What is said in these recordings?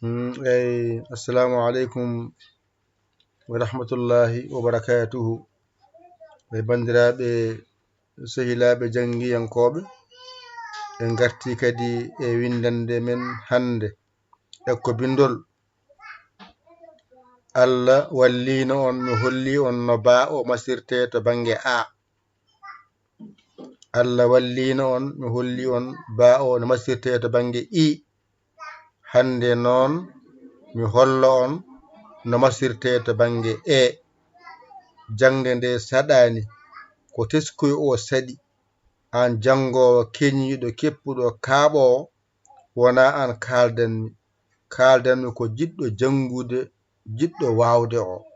Assalamu alaikum wa rahmatullahi wa barakatuhu. Bandiraɓe sehilaɓe jangiyankoɓe, en garti kadi e windande men hande ekko bindol. Allah wallino on, mi holli on no ba o masirte to bange a. Allah wallino on, mi holli on ba o no masirte to bange i. Hande noon mi hollo on no masirte to bange e. Jangde nde saɗani ko teskuyo o saɗi, an jangowo keñiɗo keppuɗo kaaɓowo, wona an kaldanmi ko jiɗɗo jangude, jiɗɗo wawde o.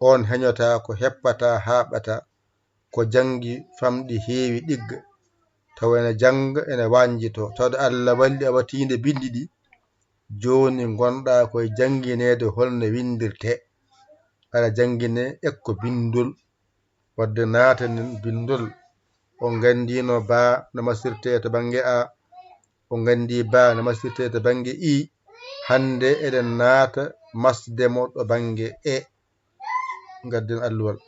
On heñota ko heppata haɓata, ko jangi famɗi heewi ɗigga, taw ene janga ene wanjito. Tawde Allah walli a watinde bindi ɗi, joni gonɗa koye janginede holno windirte. Aɗa jangine ekko bindol, wadde natanen bindol. On gandino ba no masirte to bange a, on gandi ba no masirte to bange i. Hande eɗen naata masdemo ɗo bange e. Gadden alluwal.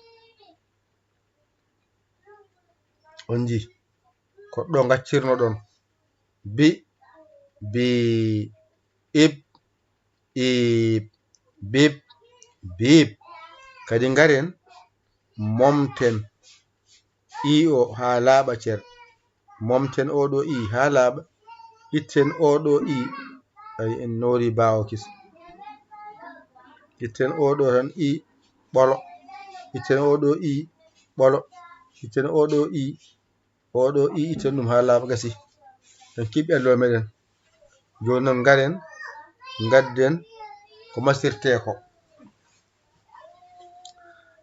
On ji ko ɗo gaccirno ɗon bi, bi, ib, ib, bib, bib. Kadi ngaren momten i o ha laaɓa cer. Momten oɗo i ha laaɓa, itten oɗo i. Ay en nori bawo kis. Itten oɗo tan i ɓolo, itten oɗo i ɓolo, itten oɗo i, oɗo i itten ɗum ha laaɓa gasi. En kiɓɓi alluwa meɗen. Joni noon ngaren gadden ko masirte ko.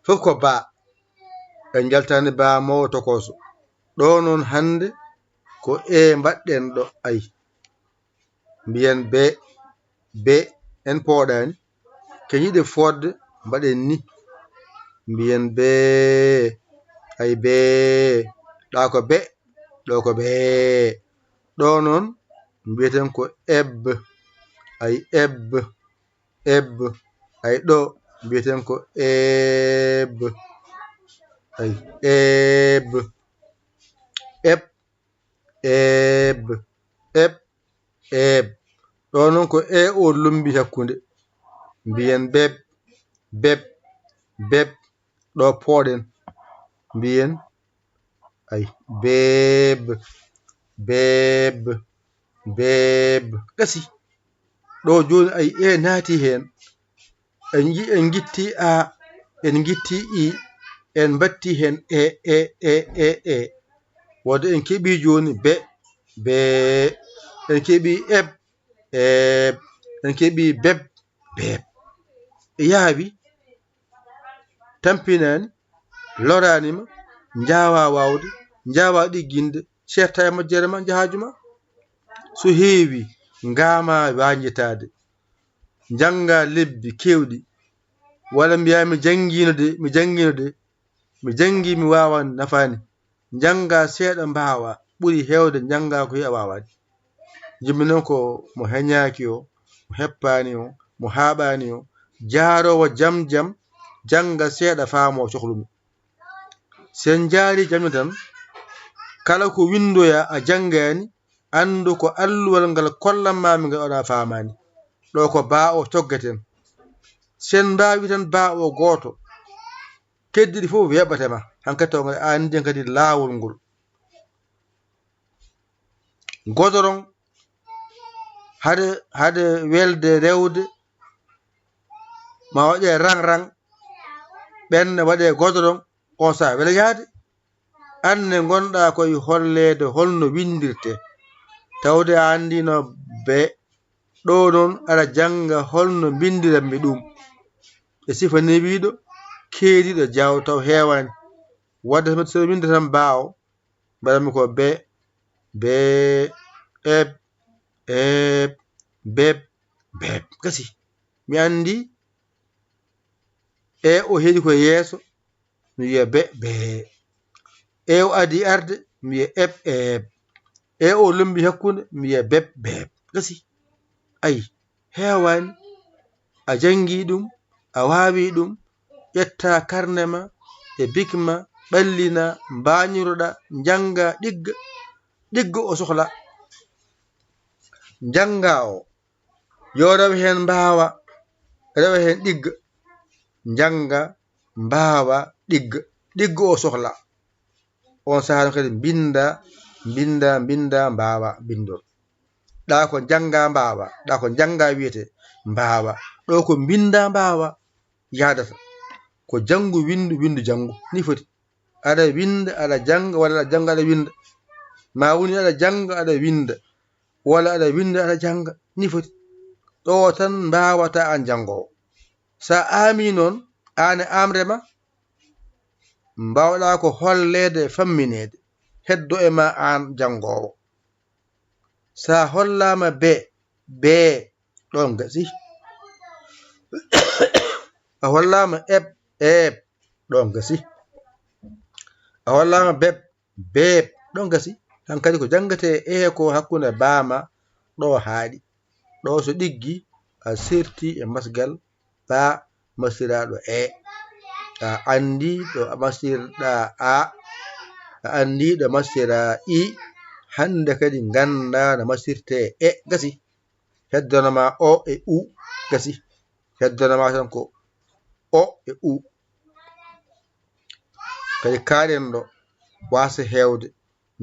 Fof ko ba, en jaltani ba mowo tokoso. Ɗo noon hande ko e mbaɗɗen ɗo. Ayi mbiyen be en pooɗani, keñiɗe fodde mbaɗen ni, mbiyen be. Ay be ɗa ko be, ɗo ko be. Ɗo noon mbiyeten ko ebb. Ay ebb, ebb. Ay ɗo mbiyeten ko ebb. Ay ebb, eb, ebb, eb, eb. Ɗo noon ko e o lumbi hakkunde, mbiyen beb, beb, beb. Ɗo pooɗen mbiyen ay beb, beb, beb. Gasi ɗo joni ay e naati hen. En gitti a, en gitti i, en batti hen e. Wode en keɓi joni be, be. En keɓi eb, eb. En keɓi beb, beb. Yaawi tampinani, loranima, jawa wawde, jawa ɗigginde, certa e majjere ma jahajuma. So heewi ngama wanjitade, janga lebbi kewɗi. Walla mbiya mi jangino de, mi jangi mi wawa nafani. Janga seeɗa mbawa, ɓuri hewde janga ko a wawani. Jimmi noon ko mo heñaki o, mo heppani o, mo haɓani o, jaarowo jam jam, janga seeɗa faamo cohlumi. Sen jaari jamni tan, kala ko windoya a jangani, andu ko alluwal ngal kollanmami ngal oɗa famani. Ɗo ko ba o coggeten. Sen mbawi tan ba o goto, keddiɗi fof weɓatema. Hankkadi taw a andi kadi laawol ngol. Godoron hade welde rewde ma waɗe rang rang, ɓenne waɗe godoron, on sa wela yaade. Anne gonɗa koye hollede holno windirte, tawde a andino be. Ɗo noon aɗa janga holno bindiranmi ɗum e sifa newiɗo, keeriɗo jaw taw hewani. Wadde so winde tan bawo, mbaɗanmi ko be, be, eb, eb, beb, beb. Gasi mi andi e o heeɗi ko yeeso, mi wiya be, be. E o adi arde, mi wiya eb, eb. E o lumbi hakkunde, mi wiya beb, beb. Gasi ayi heewani a jangi ɗum a waawi ɗum ƴetta karne ma e bik ma ɓallina mbañiroɗa janga ɗigga o sohla janga o yo rew hen mbawa rewa hen ɗigga janga mbawa ɗigga o sohla on saaha kadi binda mbawa bindol ɗa ko janga mbawa ɗa ko janga wiyete mbawa ɗo ko binda mbawa yadata ko jangu windu jangu ni foti aɗa winda aɗa janga walla aɗa janga aɗa winda ma woni aɗa janga aɗa winda walla aɗa winda aɗa janga ni foti ɗo tan mbawata an jangowo sa ami noon an e amrema mbawɗa ko hollede famminede heddo e ma an jangowo sa hollama be ɗon gasi a hollama eb ɗon gasi a hollama beb ɗon gasi hankadi ko jangate ko hakkunde bama ɗo haaɗi ɗo so ɗiggi a serti e masgal ba masiraɗo a andi ɗo masirɗa a andi ɗo masira i hande kadi ganda no masirte gasi heddonoma o e u gasi heddonoma tan ko o e u kadi kaɗen ɗo wasa hewde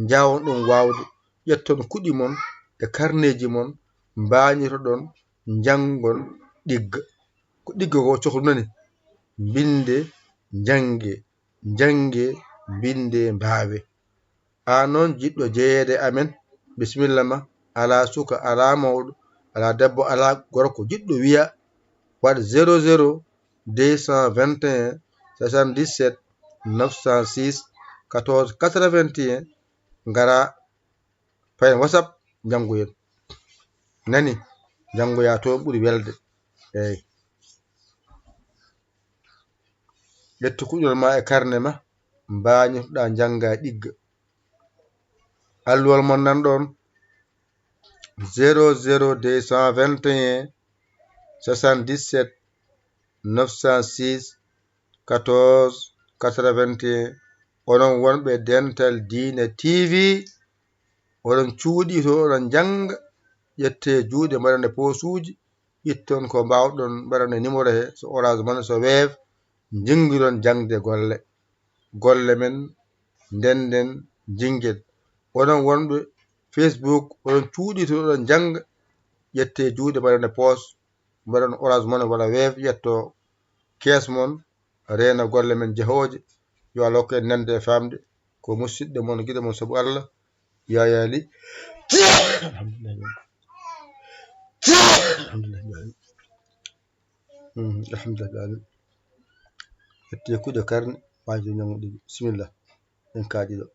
jawon ɗum wawde ƴetton kuɗi mon e karneji mon mbañitoɗon jangon ɗigga ko ɗigga ko cohlunani binde jange binde mbawe an noon jiɗɗo jeeyede amen bisimilla ma ala suka ala mawɗo ala debbo ala gorko jiɗɗo wiya waɗa 00 221 77 906 14 81 ngara fayen WhatsApp jangoyen nani jangoya toon ɓuuri welde eyyi ƴettu kuɗol ma e karne ma mbañitoɗa janga ɗigga alluwal mon nan ɗon 00 221 77 906 14 81 onon wonɓe Dental Dina TV oɗon cuuɗi to oɗon janga ƴette juuɗe mbaɗane posuji itton ko mbawɗon mbaɗane numéro he so Orange Money so Wave jinguiɗon jangde golle men ndenden jinguen onon wonɓe Facebook oɗon cuuɗi to oɗon janga ƴette juuɗe mbaɗane pos mbaɗane Orange Money walla Wave ƴetto kees mon reena golle men jahoje yo Allah hokku en nande e famde ko musidɗo mon guiɗo mon saabu Allah yayali alhamdulillah ƴette kuɗe karne waji jango ɗigga bisimilla en kaaɗi ɗo